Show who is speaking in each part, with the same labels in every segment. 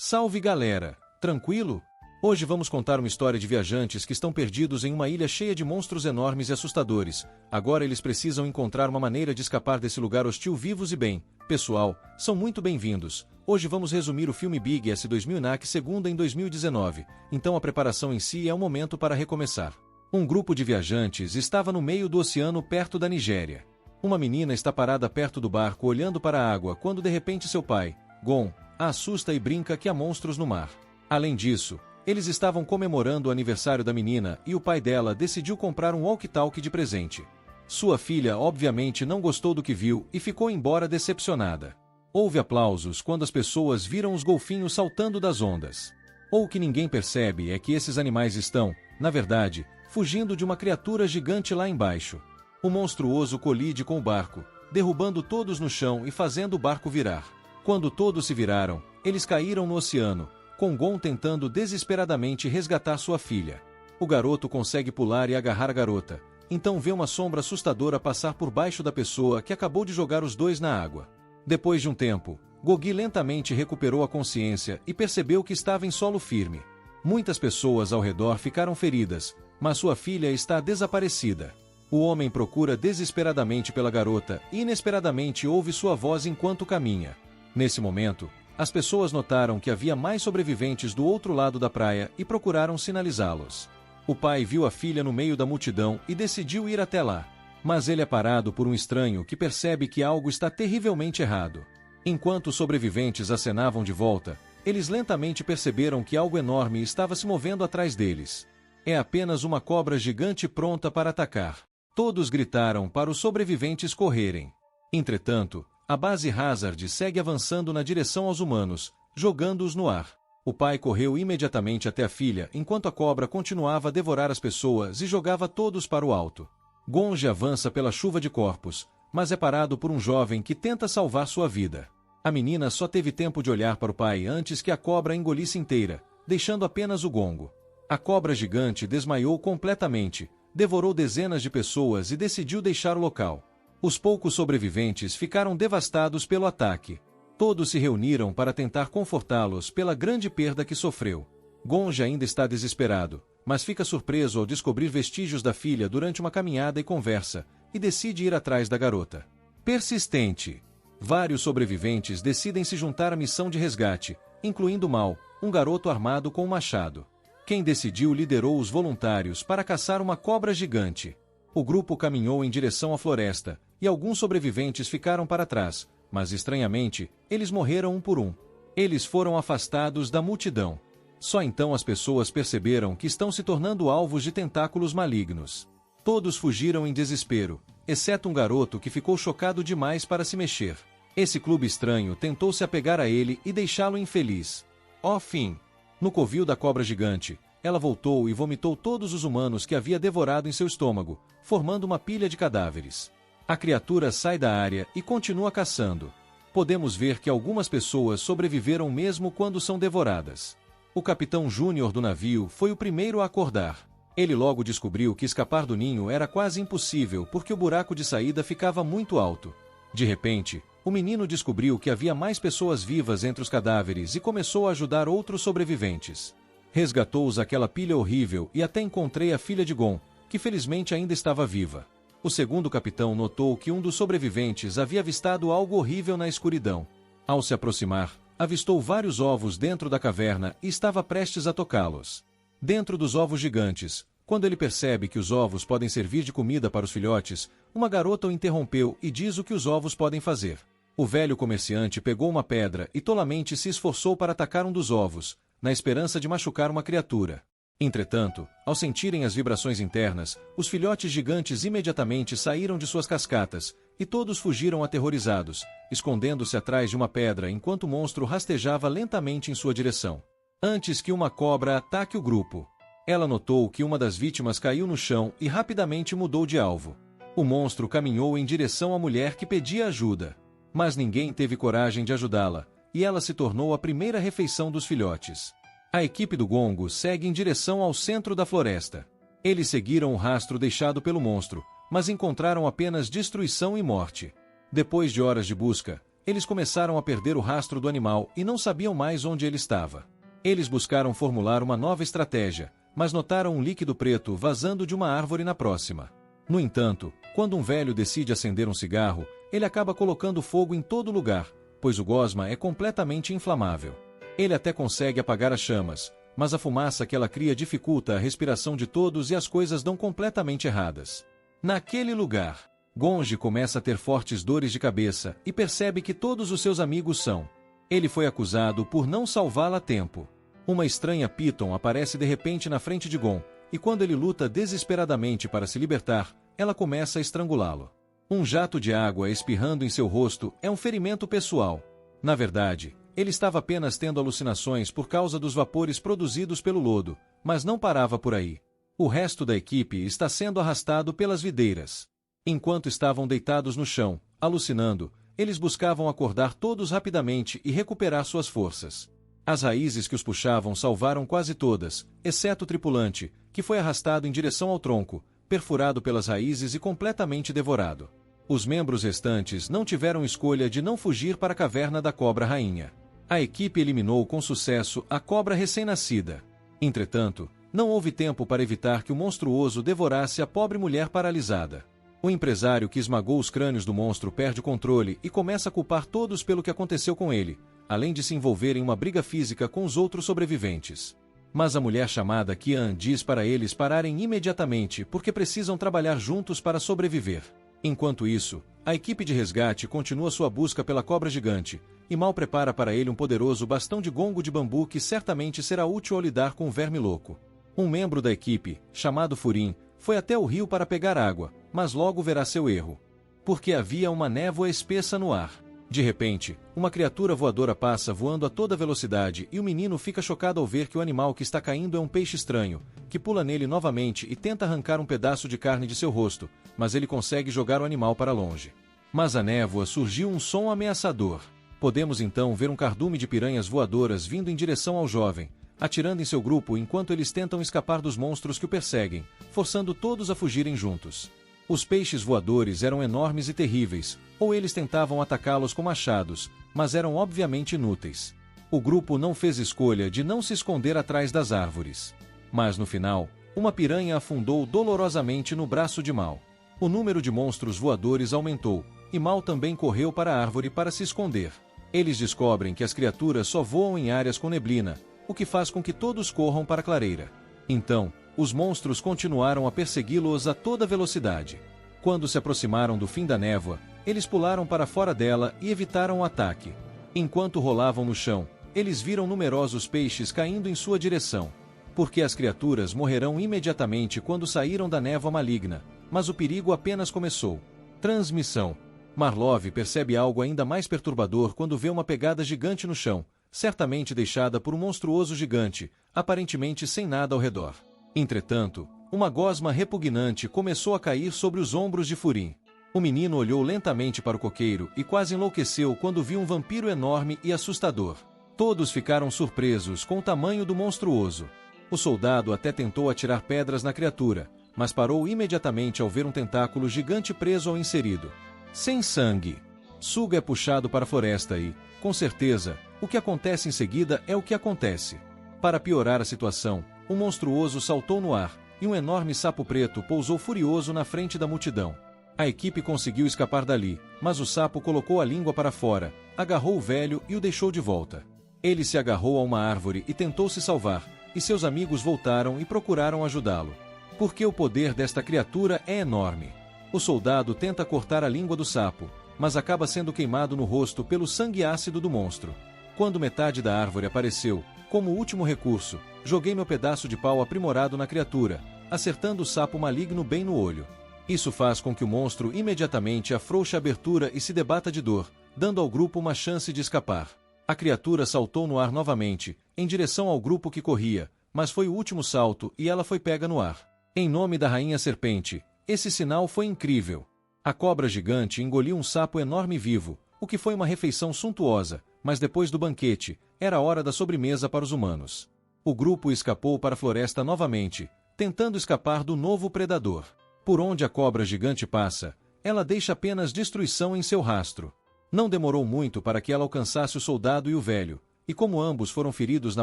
Speaker 1: Salve galera, tranquilo? Hoje vamos contar uma história de viajantes que estão perdidos em uma ilha cheia de monstros enormes e assustadores. Agora eles precisam encontrar uma maneira de escapar desse lugar hostil vivos e bem. Pessoal, são muito bem-vindos. Hoje vamos resumir o filme Big S 2000 NAC segunda em 2019, então a preparação em si é um momento para recomeçar. Um grupo de viajantes estava no meio do oceano perto da Nigéria. Uma menina está parada perto do barco olhando para a água quando de repente seu pai, Gon, a assusta e brinca que há monstros no mar. Além disso, eles estavam comemorando o aniversário da menina e o pai dela decidiu comprar um walkie-talkie de presente. Sua filha obviamente não gostou do que viu e ficou embora decepcionada. Houve aplausos quando as pessoas viram os golfinhos saltando das ondas. O que ninguém percebe é que esses animais estão, na verdade, fugindo de uma criatura gigante lá embaixo. O monstruoso colide com o barco, derrubando todos no chão e fazendo o barco virar. Quando todos se viraram, eles caíram no oceano, com Gon tentando desesperadamente resgatar sua filha. O garoto consegue pular e agarrar a garota, então vê uma sombra assustadora passar por baixo da pessoa que acabou de jogar os dois na água. Depois de um tempo, Gogi lentamente recuperou a consciência e percebeu que estava em solo firme. Muitas pessoas ao redor ficaram feridas, mas sua filha está desaparecida. O homem procura desesperadamente pela garota e inesperadamente ouve sua voz enquanto caminha. Nesse momento, as pessoas notaram que havia mais sobreviventes do outro lado da praia e procuraram sinalizá-los. O pai viu a filha no meio da multidão e decidiu ir até lá. Mas ele é parado por um estranho que percebe que algo está terrivelmente errado. Enquanto os sobreviventes acenavam de volta, eles lentamente perceberam que algo enorme estava se movendo atrás deles. É apenas uma cobra gigante pronta para atacar. Todos gritaram para os sobreviventes correrem. Entretanto, a base Hazard segue avançando na direção aos humanos, jogando-os no ar. O pai correu imediatamente até a filha enquanto a cobra continuava a devorar as pessoas e jogava todos para o alto. Gonji avança pela chuva de corpos, mas é parado por um jovem que tenta salvar sua vida. A menina só teve tempo de olhar para o pai antes que a cobra a engolisse inteira, deixando apenas o gongo. A cobra gigante desmaiou completamente, devorou dezenas de pessoas e decidiu deixar o local. Os poucos sobreviventes ficaram devastados pelo ataque. Todos se reuniram para tentar confortá-los pela grande perda que sofreu. Gonji ainda está desesperado, mas fica surpreso ao descobrir vestígios da filha durante uma caminhada e conversa, e decide ir atrás da garota. Persistente. Vários sobreviventes decidem se juntar à missão de resgate, incluindo Mal, um garoto armado com um machado. Quem decidiu liderou os voluntários para caçar uma cobra gigante. O grupo caminhou em direção à floresta, e alguns sobreviventes ficaram para trás, mas estranhamente, eles morreram um por um. Eles foram afastados da multidão. Só então as pessoas perceberam que estão se tornando alvos de tentáculos malignos. Todos fugiram em desespero, exceto um garoto que ficou chocado demais para se mexer. Esse clube estranho tentou se apegar a ele e deixá-lo infeliz. Ó fim! No covil da cobra gigante, ela voltou e vomitou todos os humanos que havia devorado em seu estômago, formando uma pilha de cadáveres. A criatura sai da área e continua caçando. Podemos ver que algumas pessoas sobreviveram mesmo quando são devoradas. O capitão Júnior do navio foi o primeiro a acordar. Ele logo descobriu que escapar do ninho era quase impossível porque o buraco de saída ficava muito alto. De repente, o menino descobriu que havia mais pessoas vivas entre os cadáveres e começou a ajudar outros sobreviventes. Resgatou-os daquela pilha horrível e até encontrei a filha de Gon, que felizmente ainda estava viva. O segundo capitão notou que um dos sobreviventes havia avistado algo horrível na escuridão. Ao se aproximar, avistou vários ovos dentro da caverna e estava prestes a tocá-los. Dentro dos ovos gigantes, quando ele percebe que os ovos podem servir de comida para os filhotes, uma garota o interrompeu e diz o que os ovos podem fazer. O velho comerciante pegou uma pedra e tolamente se esforçou para atacar um dos ovos, na esperança de machucar uma criatura. Entretanto, ao sentirem as vibrações internas, os filhotes gigantes imediatamente saíram de suas cascatas, e todos fugiram aterrorizados, escondendo-se atrás de uma pedra enquanto o monstro rastejava lentamente em sua direção. Antes que uma cobra ataque o grupo, ela notou que uma das vítimas caiu no chão e rapidamente mudou de alvo. O monstro caminhou em direção à mulher que pedia ajuda. Mas ninguém teve coragem de ajudá-la, e ela se tornou a primeira refeição dos filhotes. A equipe do Gongo segue em direção ao centro da floresta. Eles seguiram o rastro deixado pelo monstro, mas encontraram apenas destruição e morte. Depois de horas de busca, eles começaram a perder o rastro do animal e não sabiam mais onde ele estava. Eles buscaram formular uma nova estratégia, mas notaram um líquido preto vazando de uma árvore na próxima. No entanto, quando um velho decide acender um cigarro, ele acaba colocando fogo em todo lugar, pois o gosma é completamente inflamável. Ele até consegue apagar as chamas, mas a fumaça que ela cria dificulta a respiração de todos e as coisas dão completamente erradas. Naquele lugar, Gonji começa a ter fortes dores de cabeça e percebe que todos os seus amigos são. Ele foi acusado por não salvá-la a tempo. Uma estranha Piton aparece de repente na frente de Gon, e quando ele luta desesperadamente para se libertar, ela começa a estrangulá-lo. Um jato de água espirrando em seu rosto é um ferimento pessoal. Na verdade, ele estava apenas tendo alucinações por causa dos vapores produzidos pelo lodo, mas não parava por aí. O resto da equipe está sendo arrastado pelas videiras. Enquanto estavam deitados no chão, alucinando, eles buscavam acordar todos rapidamente e recuperar suas forças. As raízes que os puxavam salvaram quase todas, exceto o tripulante, que foi arrastado em direção ao tronco, perfurado pelas raízes e completamente devorado. Os membros restantes não tiveram escolha de não fugir para a caverna da cobra rainha. A equipe eliminou com sucesso a cobra recém-nascida. Entretanto, não houve tempo para evitar que o monstruoso devorasse a pobre mulher paralisada. O empresário que esmagou os crânios do monstro perde o controle e começa a culpar todos pelo que aconteceu com ele, além de se envolver em uma briga física com os outros sobreviventes. Mas a mulher chamada Qian diz para eles pararem imediatamente porque precisam trabalhar juntos para sobreviver. Enquanto isso, a equipe de resgate continua sua busca pela cobra gigante, e Mal prepara para ele um poderoso bastão de gongo de bambu que certamente será útil ao lidar com o verme louco. Um membro da equipe, chamado Furin, foi até o rio para pegar água, mas logo verá seu erro. Porque havia uma névoa espessa no ar. De repente, uma criatura voadora passa voando a toda velocidade e o menino fica chocado ao ver que o animal que está caindo é um peixe estranho, que pula nele novamente e tenta arrancar um pedaço de carne de seu rosto, mas ele consegue jogar o animal para longe. Mas a névoa surgiu um som ameaçador. Podemos então ver um cardume de piranhas voadoras vindo em direção ao jovem, atirando em seu grupo enquanto eles tentam escapar dos monstros que o perseguem, forçando todos a fugirem juntos. Os peixes voadores eram enormes e terríveis, ou eles tentavam atacá-los com machados, mas eram obviamente inúteis. O grupo não fez escolha de não se esconder atrás das árvores. Mas no final, uma piranha afundou dolorosamente no braço de Mal. O número de monstros voadores aumentou, e Mal também correu para a árvore para se esconder. Eles descobrem que as criaturas só voam em áreas com neblina, o que faz com que todos corram para a clareira. Então, os monstros continuaram a persegui-los a toda velocidade. Quando se aproximaram do fim da névoa, eles pularam para fora dela e evitaram o ataque. Enquanto rolavam no chão, eles viram numerosos peixes caindo em sua direção. Porque as criaturas morrerão imediatamente quando saíram da névoa maligna, mas o perigo apenas começou. Transmissão. Marlov percebe algo ainda mais perturbador quando vê uma pegada gigante no chão, certamente deixada por um monstruoso gigante, aparentemente sem nada ao redor. Entretanto, uma gosma repugnante começou a cair sobre os ombros de Furin. O menino olhou lentamente para o coqueiro e quase enlouqueceu quando viu um vampiro enorme e assustador. Todos ficaram surpresos com o tamanho do monstruoso. O soldado até tentou atirar pedras na criatura, mas parou imediatamente ao ver um tentáculo gigante preso ao inserido. Sem sangue. Suga é puxado para a floresta e, com certeza, o que acontece em seguida é o que acontece. Para piorar a situação, um monstruoso saltou no ar, e um enorme sapo preto pousou furioso na frente da multidão. A equipe conseguiu escapar dali, mas o sapo colocou a língua para fora, agarrou o velho e o deixou de volta. Ele se agarrou a uma árvore e tentou se salvar, e seus amigos voltaram e procuraram ajudá-lo. Porque o poder desta criatura é enorme. O soldado tenta cortar a língua do sapo, mas acaba sendo queimado no rosto pelo sangue ácido do monstro. Quando metade da árvore apareceu, como último recurso, joguei meu pedaço de pau aprimorado na criatura, acertando o sapo maligno bem no olho. Isso faz com que o monstro imediatamente afrouxe a abertura e se debata de dor, dando ao grupo uma chance de escapar. A criatura saltou no ar novamente, em direção ao grupo que corria, mas foi o último salto e ela foi pega no ar. Em nome da Rainha Serpente, esse sinal foi incrível. A cobra gigante engoliu um sapo enorme vivo, o que foi uma refeição suntuosa, mas depois do banquete, era hora da sobremesa para os humanos. O grupo escapou para a floresta novamente, tentando escapar do novo predador. Por onde a cobra gigante passa, ela deixa apenas destruição em seu rastro. Não demorou muito para que ela alcançasse o soldado e o velho, e como ambos foram feridos na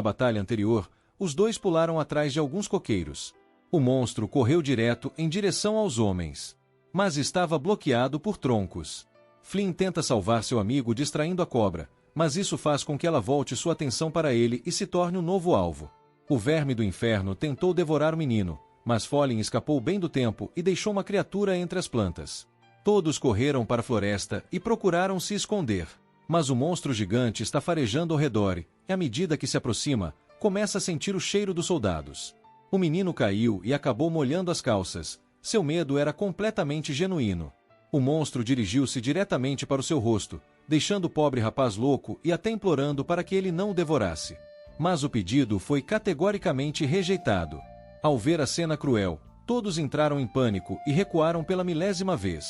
Speaker 1: batalha anterior, os dois pularam atrás de alguns coqueiros. O monstro correu direto em direção aos homens, mas estava bloqueado por troncos. Flynn tenta salvar seu amigo distraindo a cobra, mas isso faz com que ela volte sua atenção para ele e se torne um novo alvo. O verme do inferno tentou devorar o menino, mas Folin escapou bem do tempo e deixou uma criatura entre as plantas. Todos correram para a floresta e procuraram se esconder. Mas o monstro gigante está farejando ao redor e, à medida que se aproxima, começa a sentir o cheiro dos soldados. O menino caiu e acabou molhando as calças. Seu medo era completamente genuíno. O monstro dirigiu-se diretamente para o seu rosto, deixando o pobre rapaz louco e até implorando para que ele não o devorasse. Mas o pedido foi categoricamente rejeitado. Ao ver a cena cruel, todos entraram em pânico e recuaram pela milésima vez.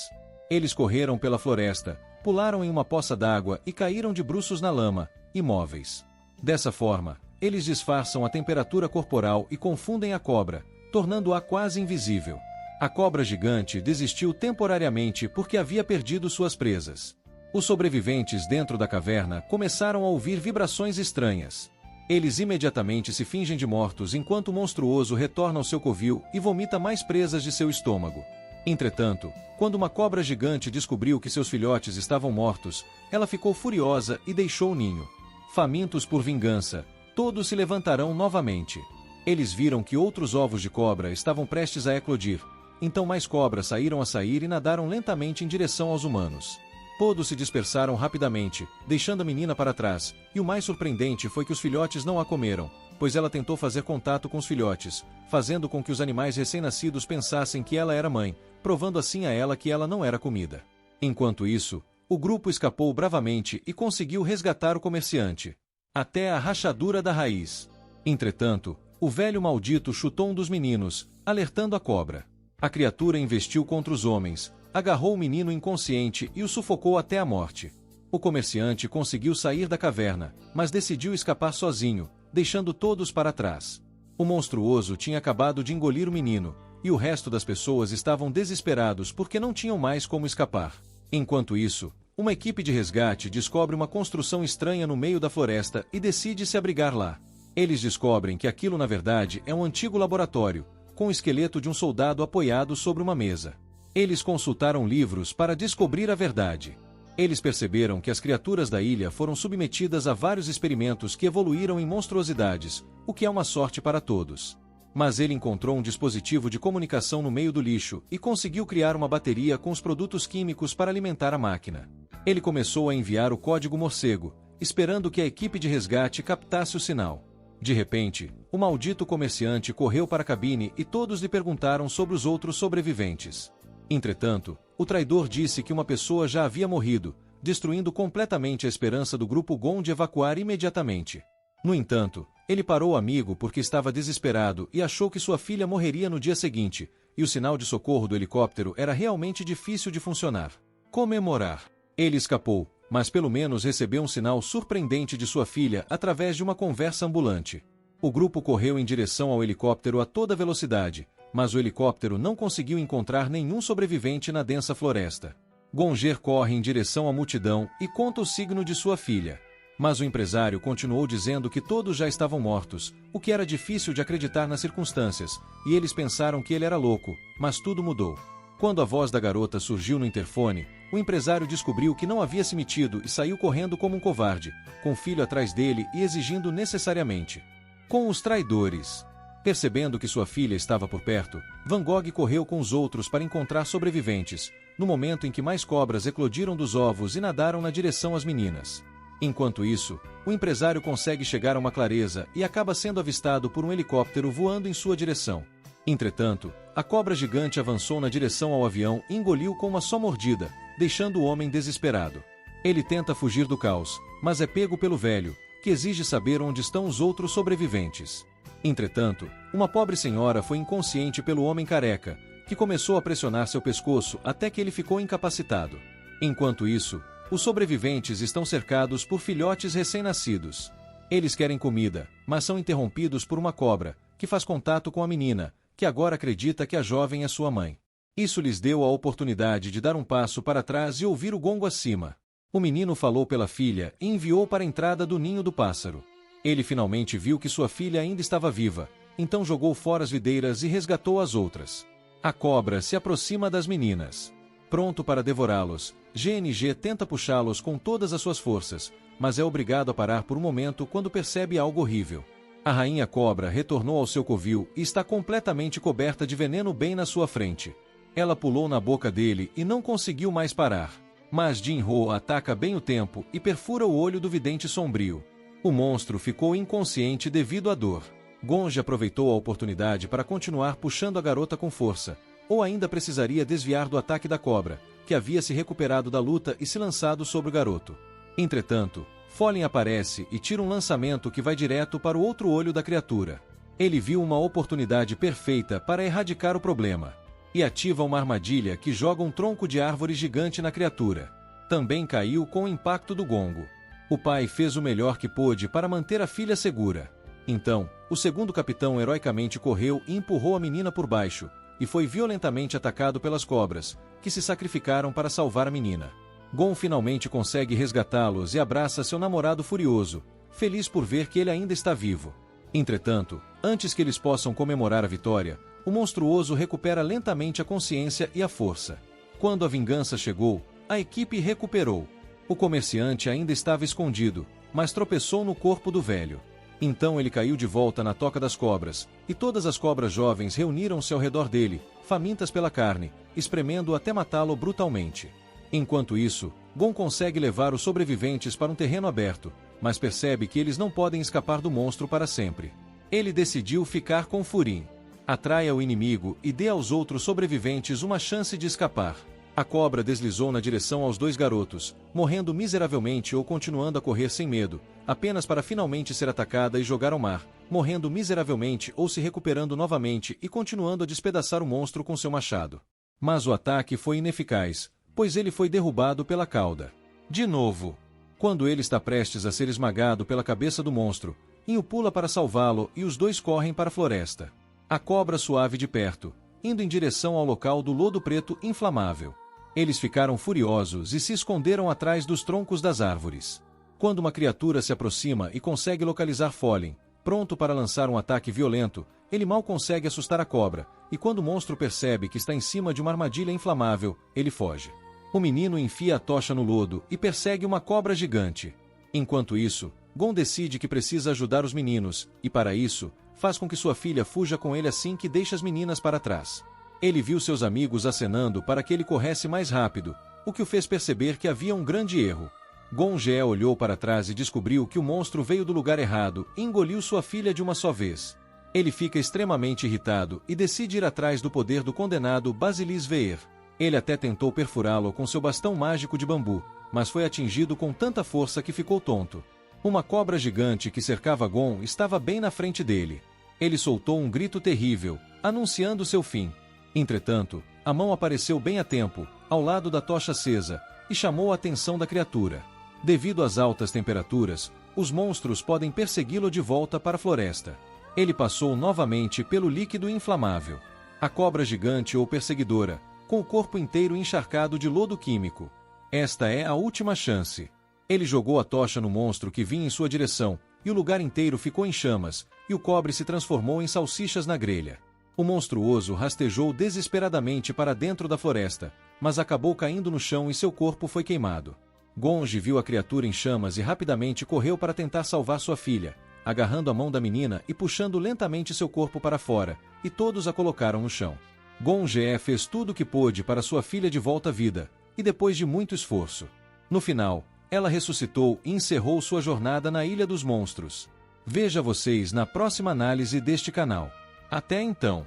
Speaker 1: Eles correram pela floresta, pularam em uma poça d'água e caíram de bruços na lama, imóveis. Dessa forma, eles disfarçam a temperatura corporal e confundem a cobra, tornando-a quase invisível. A cobra gigante desistiu temporariamente porque havia perdido suas presas. Os sobreviventes dentro da caverna começaram a ouvir vibrações estranhas. Eles imediatamente se fingem de mortos enquanto o monstruoso retorna ao seu covil e vomita mais presas de seu estômago. Entretanto, quando uma cobra gigante descobriu que seus filhotes estavam mortos, ela ficou furiosa e deixou o ninho. Famintos por vingança, todos se levantarão novamente. Eles viram que outros ovos de cobra estavam prestes a eclodir, então mais cobras saíram a sair e nadaram lentamente em direção aos humanos. Todos se dispersaram rapidamente, deixando a menina para trás, e o mais surpreendente foi que os filhotes não a comeram, pois ela tentou fazer contato com os filhotes, fazendo com que os animais recém-nascidos pensassem que ela era mãe, provando assim a ela que ela não era comida. Enquanto isso, o grupo escapou bravamente e conseguiu resgatar o comerciante, até a rachadura da raiz. Entretanto, o velho maldito chutou um dos meninos, alertando a cobra. A criatura investiu contra os homens, agarrou o menino inconsciente e o sufocou até a morte. O comerciante conseguiu sair da caverna, mas decidiu escapar sozinho, deixando todos para trás. O monstruoso tinha acabado de engolir o menino, e o resto das pessoas estavam desesperados porque não tinham mais como escapar. Enquanto isso, uma equipe de resgate descobre uma construção estranha no meio da floresta e decide se abrigar lá. Eles descobrem que aquilo na verdade é um antigo laboratório, com o esqueleto de um soldado apoiado sobre uma mesa. Eles consultaram livros para descobrir a verdade. Eles perceberam que as criaturas da ilha foram submetidas a vários experimentos que evoluíram em monstruosidades, o que é uma sorte para todos. Mas ele encontrou um dispositivo de comunicação no meio do lixo e conseguiu criar uma bateria com os produtos químicos para alimentar a máquina. Ele começou a enviar o código morcego, esperando que a equipe de resgate captasse o sinal. De repente, o maldito comerciante correu para a cabine e todos lhe perguntaram sobre os outros sobreviventes. Entretanto, o traidor disse que uma pessoa já havia morrido, destruindo completamente a esperança do grupo Gon de evacuar imediatamente. No entanto, ele parou o amigo porque estava desesperado e achou que sua filha morreria no dia seguinte, e o sinal de socorro do helicóptero era realmente difícil de funcionar. Comemorar. Ele escapou, mas pelo menos recebeu um sinal surpreendente de sua filha através de uma conversa ambulante. O grupo correu em direção ao helicóptero a toda velocidade, mas o helicóptero não conseguiu encontrar nenhum sobrevivente na densa floresta. Gonger corre em direção à multidão e conta o signo de sua filha. Mas o empresário continuou dizendo que todos já estavam mortos, o que era difícil de acreditar nas circunstâncias, e eles pensaram que ele era louco, mas tudo mudou. Quando a voz da garota surgiu no interfone, o empresário descobriu que não havia se metido e saiu correndo como um covarde, com o filho atrás dele e exigindo necessariamente. Com os traidores. Percebendo que sua filha estava por perto, Van Gogh correu com os outros para encontrar sobreviventes, no momento em que mais cobras eclodiram dos ovos e nadaram na direção às meninas. Enquanto isso, o empresário consegue chegar a uma clareza e acaba sendo avistado por um helicóptero voando em sua direção. Entretanto, a cobra gigante avançou na direção ao avião e engoliu com uma só mordida, deixando o homem desesperado. Ele tenta fugir do caos, mas é pego pelo velho, que exige saber onde estão os outros sobreviventes. Entretanto, uma pobre senhora foi inconsciente pelo homem careca, que começou a pressionar seu pescoço até que ele ficou incapacitado. Enquanto isso, os sobreviventes estão cercados por filhotes recém-nascidos. Eles querem comida, mas são interrompidos por uma cobra, que faz contato com a menina, que agora acredita que a jovem é sua mãe. Isso lhes deu a oportunidade de dar um passo para trás e ouvir o gongo acima. O menino falou pela filha e enviou para a entrada do ninho do pássaro. Ele finalmente viu que sua filha ainda estava viva, então jogou fora as videiras e resgatou as outras. A cobra se aproxima das meninas. Pronto para devorá-los, GNG tenta puxá-los com todas as suas forças, mas é obrigado a parar por um momento quando percebe algo horrível. A rainha cobra retornou ao seu covil e está completamente coberta de veneno bem na sua frente. Ela pulou na boca dele e não conseguiu mais parar. Mas Jinro ataca bem o tempo e perfura o olho do vidente sombrio. O monstro ficou inconsciente devido à dor. Gonji aproveitou a oportunidade para continuar puxando a garota com força, ou ainda precisaria desviar do ataque da cobra, que havia se recuperado da luta e se lançado sobre o garoto. Entretanto, Fallen aparece e tira um lançamento que vai direto para o outro olho da criatura. Ele viu uma oportunidade perfeita para erradicar o problema. E ativa uma armadilha que joga um tronco de árvore gigante na criatura. Também caiu com o impacto do gongo. O pai fez o melhor que pôde para manter a filha segura. Então, o segundo capitão heroicamente correu e empurrou a menina por baixo, e foi violentamente atacado pelas cobras, que se sacrificaram para salvar a menina. Gon finalmente consegue resgatá-los e abraça seu namorado furioso, feliz por ver que ele ainda está vivo. Entretanto, antes que eles possam comemorar a vitória, o monstruoso recupera lentamente a consciência e a força. Quando a vingança chegou, a equipe recuperou. O comerciante ainda estava escondido, mas tropeçou no corpo do velho. Então ele caiu de volta na toca das cobras, e todas as cobras jovens reuniram-se ao redor dele, famintas pela carne, espremendo-o até matá-lo brutalmente. Enquanto isso, Gon consegue levar os sobreviventes para um terreno aberto, mas percebe que eles não podem escapar do monstro para sempre. Ele decidiu ficar com Furin. Atraia o inimigo e dê aos outros sobreviventes uma chance de escapar. A cobra deslizou na direção aos dois garotos, morrendo miseravelmente ou continuando a correr sem medo, apenas para finalmente ser atacada e jogar ao mar, morrendo miseravelmente ou se recuperando novamente e continuando a despedaçar o monstro com seu machado. Mas o ataque foi ineficaz, pois ele foi derrubado pela cauda. De novo. Quando ele está prestes a ser esmagado pela cabeça do monstro, Inho pula para salvá-lo e os dois correm para a floresta. A cobra suave de perto, indo em direção ao local do lodo preto inflamável. Eles ficaram furiosos e se esconderam atrás dos troncos das árvores. Quando uma criatura se aproxima e consegue localizar Fallen, pronto para lançar um ataque violento, ele mal consegue assustar a cobra, e quando o monstro percebe que está em cima de uma armadilha inflamável, ele foge. O menino enfia a tocha no lodo e persegue uma cobra gigante. Enquanto isso, Gon decide que precisa ajudar os meninos, e para isso, faz com que sua filha fuja com ele assim que deixa as meninas para trás. Ele viu seus amigos acenando para que ele corresse mais rápido, o que o fez perceber que havia um grande erro. Gon Gee olhou para trás e descobriu que o monstro veio do lugar errado e engoliu sua filha de uma só vez. Ele fica extremamente irritado e decide ir atrás do poder do condenado Basilis Veer. Ele até tentou perfurá-lo com seu bastão mágico de bambu, mas foi atingido com tanta força que ficou tonto. Uma cobra gigante que cercava Gon estava bem na frente dele. Ele soltou um grito terrível, anunciando seu fim. Entretanto, a mão apareceu bem a tempo, ao lado da tocha acesa, e chamou a atenção da criatura. Devido às altas temperaturas, os monstros podem persegui-lo de volta para a floresta. Ele passou novamente pelo líquido inflamável. A cobra gigante ou perseguidora, com o corpo inteiro encharcado de lodo químico. Esta é a última chance. Ele jogou a tocha no monstro que vinha em sua direção, e o lugar inteiro ficou em chamas, e o cobre se transformou em salsichas na grelha. O monstruoso rastejou desesperadamente para dentro da floresta, mas acabou caindo no chão e seu corpo foi queimado. Gonji viu a criatura em chamas e rapidamente correu para tentar salvar sua filha, agarrando a mão da menina e puxando lentamente seu corpo para fora, e todos a colocaram no chão. Gonji fez tudo o que pôde para sua filha de volta à vida, e depois de muito esforço. No final, ela ressuscitou e encerrou sua jornada na Ilha dos Monstros. Veja vocês na próxima análise deste canal. Até então!